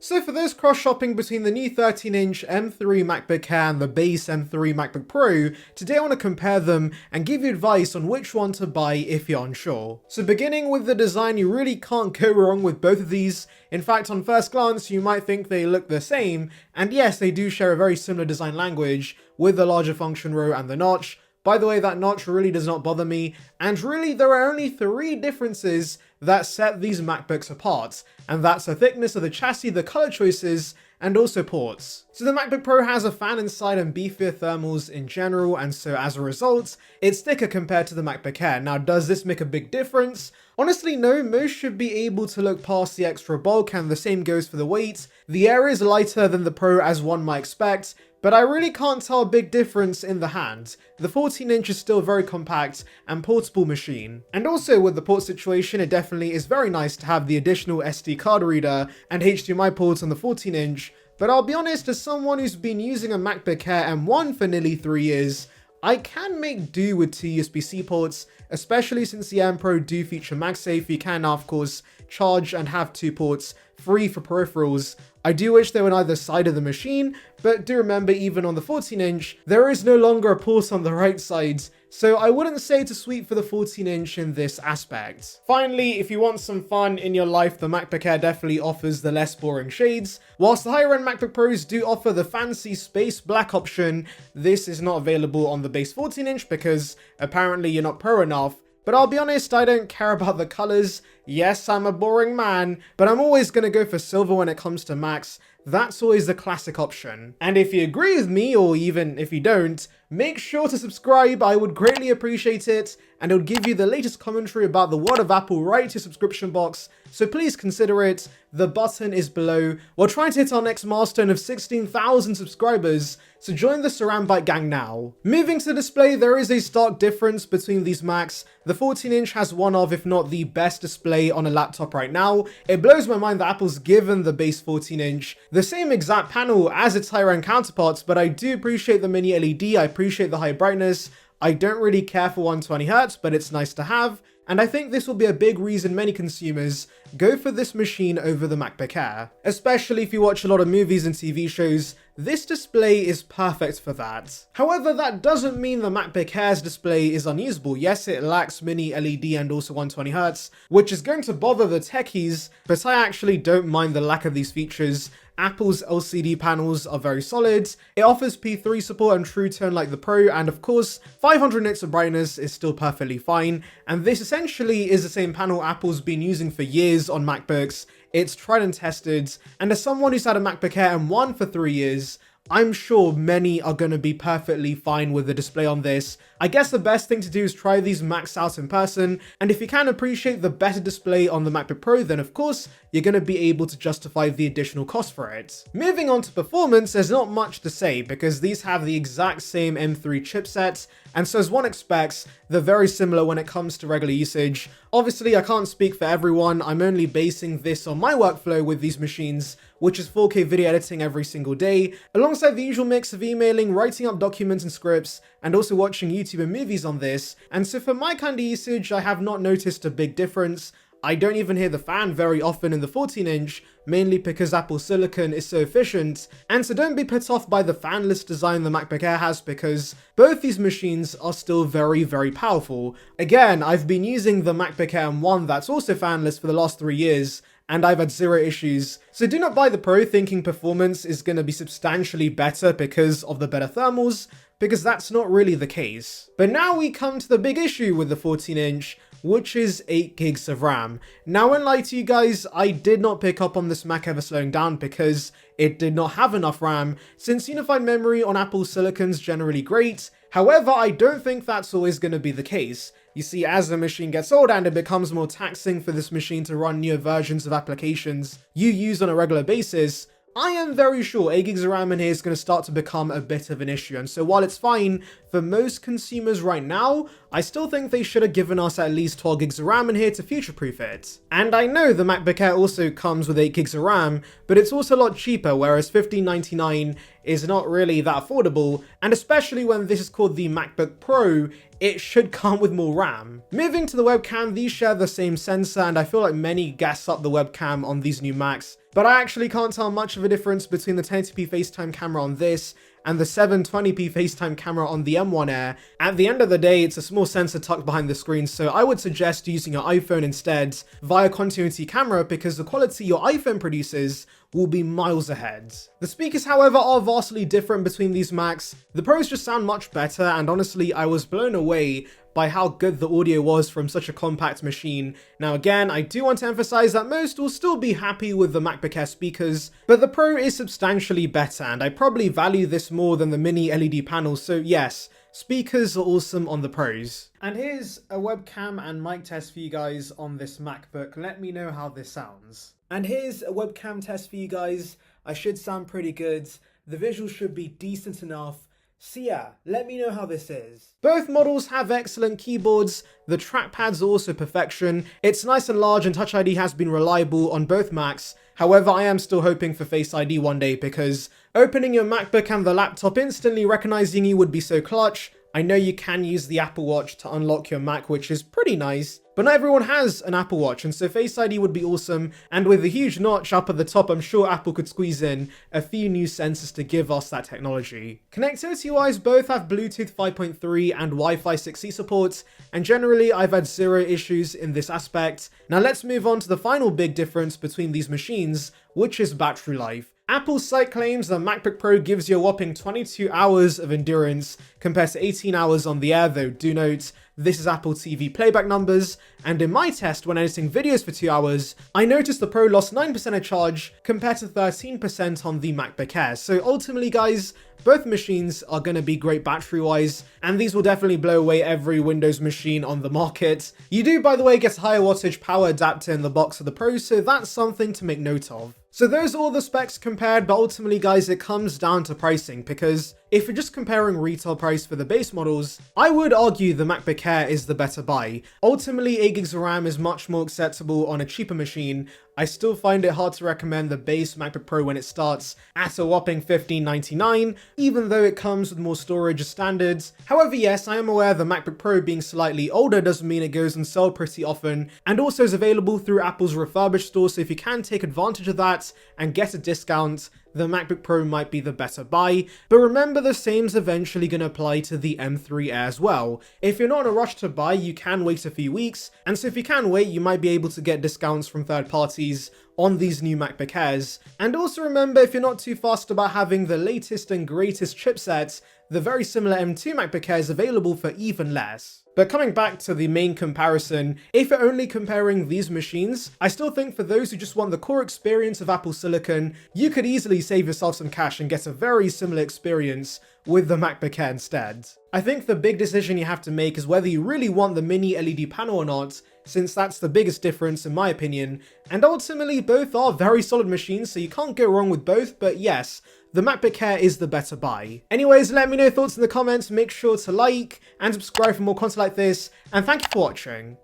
So for those cross-shopping between the new 13-inch M3 MacBook Air and the base M3 MacBook Pro, today I want to compare them and give you advice on which one to buy if you're unsure. So beginning with the design, you really can't go wrong with both of these. In fact, on first glance, you might think they look the same, and yes, they do share a very similar design language with the larger function row and the notch. By the way, that notch really does not bother me, and really there are only 3 differences that set these MacBooks apart, and that's the thickness of the chassis, the color choices, and also ports. So the MacBook Pro has a fan inside and beefier thermals in general, and so as a result, it's thicker compared to the MacBook Air. Now, does this make a big difference? Honestly, no. Most should be able to look past the extra bulk, and the same goes for the weight. The Air is lighter than the Pro as one might expect, but I really can't tell a big difference in the hand. The 14-inch is still a very compact and portable machine. And also with the port situation, it definitely is very nice to have the additional SD card reader and HDMI ports on the 14-inch, but I'll be honest, as someone who's been using a MacBook Air M1 for nearly 3 years, I can make do with 2 USB-C ports, especially since the M Pro do feature MagSafe. You can now, of course, charge and have 2 ports free for peripherals. I do wish they were on either side of the machine, but do remember even on the 14-inch, there is no longer a port on the right side, so I wouldn't say to sweep for the 14-inch in this aspect. Finally, if you want some fun in your life, the MacBook Air definitely offers the less boring shades. Whilst the higher-end MacBook Pros do offer the fancy space black option, this is not available on the base 14-inch because apparently you're not pro enough. But I'll be honest, I don't care about the colors. Yes, I'm a boring man, but I'm always going to go for silver when it comes to Macs. That's always the classic option. And if you agree with me, or even if you don't, make sure to subscribe. I would greatly appreciate it, and it would give you the latest commentary about the world of Apple right to your subscription box, so please consider it. The button is below. We're trying to hit our next milestone of 16,000 subscribers, so join the Saranbyte gang now. Moving to the display, there is a stark difference between these Macs. The 14-inch has one of, if not the best display on a laptop right now. It blows my mind that Apple's given the base 14-inch the same exact panel as its higher-end counterparts, but I do appreciate the mini LED, I appreciate the high brightness. I don't really care for 120Hz, but it's nice to have. And I think this will be a big reason many consumers go for this machine over the MacBook Air. Especially if you watch a lot of movies and TV shows, this display is perfect for that. However, that doesn't mean the MacBook Air's display is unusable. Yes, it lacks mini LED and also 120Hz, which is going to bother the techies, but I actually don't mind the lack of these features. Apple's LCD panels are very solid. It offers P3 support and True Tone like the Pro, and of course, 500 nits of brightness is still perfectly fine. And this essentially is the same panel Apple's been using for years on MacBooks. It's tried and tested, and as someone who's had a MacBook Air M1 for 3 years, I'm sure many are going to be perfectly fine with the display on this. I guess the best thing to do is try these Macs out in person, and if you can appreciate the better display on the MacBook Pro, then of course, you're going to be able to justify the additional cost for it. Moving on to performance, there's not much to say because these have the exact same M3 chipset, and so as one expects, they're very similar when it comes to regular usage. Obviously, I can't speak for everyone, I'm only basing this on my workflow with these machines, which is 4K video editing every single day, alongside the usual mix of emailing, writing up documents and scripts, and also watching YouTube and movies on this. And so for my kind of usage, I have not noticed a big difference. I don't even hear the fan very often in the 14-inch, mainly because Apple Silicon is so efficient, and so don't be put off by the fanless design the MacBook Air has because both these machines are still very, very powerful. Again, I've been using the MacBook Air M1 that's also fanless for the last 3 years, and I've had 0 issues. So do not buy the Pro thinking performance is going to be substantially better because of the better thermals, because that's not really the case. But now we come to the big issue with the 14-inch, which is 8 gigs of RAM. Now, I won't lie to you guys, I did not pick up on this Mac ever slowing down because it did not have enough RAM, since unified memory on Apple Silicon's generally great. However, I don't think that's always going to be the case. You see, as the machine gets older and it becomes more taxing for this machine to run newer versions of applications you use on a regular basis, I am very sure 8 gigs of RAM in here is going to start to become a bit of an issue. And so while it's fine for most consumers right now, I still think they should have given us at least 12 gigs of RAM in here to future-proof it. And I know the MacBook Air also comes with 8 gigs of RAM, but it's also a lot cheaper, whereas $1599 is not really that affordable, and especially when this is called the MacBook Pro, it should come with more RAM. Moving to the webcam, these share the same sensor, and I feel like many gas up the webcam on these new Macs, but I actually can't tell much of a difference between the 1080p FaceTime camera on this and the 720p FaceTime camera on the M1 Air. At the end of the day, it's a small sensor tucked behind the screen, so I would suggest using your iPhone instead via continuity camera because the quality your iPhone produces will be miles ahead. The speakers, however, are vastly different between these Macs. The Pros just sound much better, and honestly, I was blown away by how good the audio was from such a compact machine. Now again, I do want to emphasize that most will still be happy with the MacBook Air speakers, but the Pro is substantially better, and I probably value this more than the mini LED panel, so yes, speakers are awesome on the Pros. And here's a webcam and mic test for you guys on this MacBook. Let me know how this sounds. And here's a webcam test for you guys. I should sound pretty good. The visuals should be decent enough. So yeah, let me know how this is. Both models have excellent keyboards, the trackpads are also perfection, it's nice and large and Touch ID has been reliable on both Macs. However, I am still hoping for Face ID one day because opening your MacBook and the laptop instantly recognizing you would be so clutch. I know you can use the Apple Watch to unlock your Mac, which is pretty nice, but not everyone has an Apple Watch, and so Face ID would be awesome, and with the huge notch up at the top, I'm sure Apple could squeeze in a few new sensors to give us that technology. Connectivity-wise, both have Bluetooth 5.3 and Wi-Fi 6E support, and generally I've had zero issues in this aspect. Now let's move on to the final big difference between these machines, which is battery life. Apple's site claims the MacBook Pro gives you a whopping 22 hours of endurance compared to 18 hours on the Air, though do note, this is Apple TV playback numbers, and in my test when editing videos for 2 hours, I noticed the Pro lost 9% of charge compared to 13% on the MacBook Air. So ultimately guys, both machines are going to be great battery wise, and these will definitely blow away every Windows machine on the market. You do, by the way, get a higher wattage power adapter in the box of the Pro, so that's something to make note of. So those are all the specs compared, but ultimately guys, it comes down to pricing, because if you're just comparing retail price for the base models, I would argue the MacBook Air is the better buy. Ultimately, 8 gigs of RAM is much more acceptable on a cheaper machine. I still find it hard to recommend the base MacBook Pro when it starts at a whopping $1599, even though it comes with more storage as standards. However, yes, I am aware the MacBook Pro being slightly older doesn't mean it goes on sale pretty often, and also is available through Apple's refurbished store, so if you can take advantage of that and get a discount, the MacBook Pro might be the better buy. But remember, the same's eventually going to apply to the M3 Air as well. If you're not in a rush to buy, you can wait a few weeks, and so if you can wait, you might be able to get discounts from third parties on these new MacBook Airs. And also remember, if you're not too fussed about having the latest and greatest chipsets, the very similar M2 MacBook Air is available for even less. But coming back to the main comparison, if you're only comparing these machines, I still think for those who just want the core experience of Apple Silicon, you could easily save yourself some cash and get a very similar experience with the MacBook Air instead. I think the big decision you have to make is whether you really want the mini LED panel or not, since that's the biggest difference in my opinion, and ultimately both are very solid machines, so you can't go wrong with both, but yes, the MacBook Air is the better buy. Anyways, let me know your thoughts in the comments, make sure to like and subscribe for more content like this, and thank you for watching.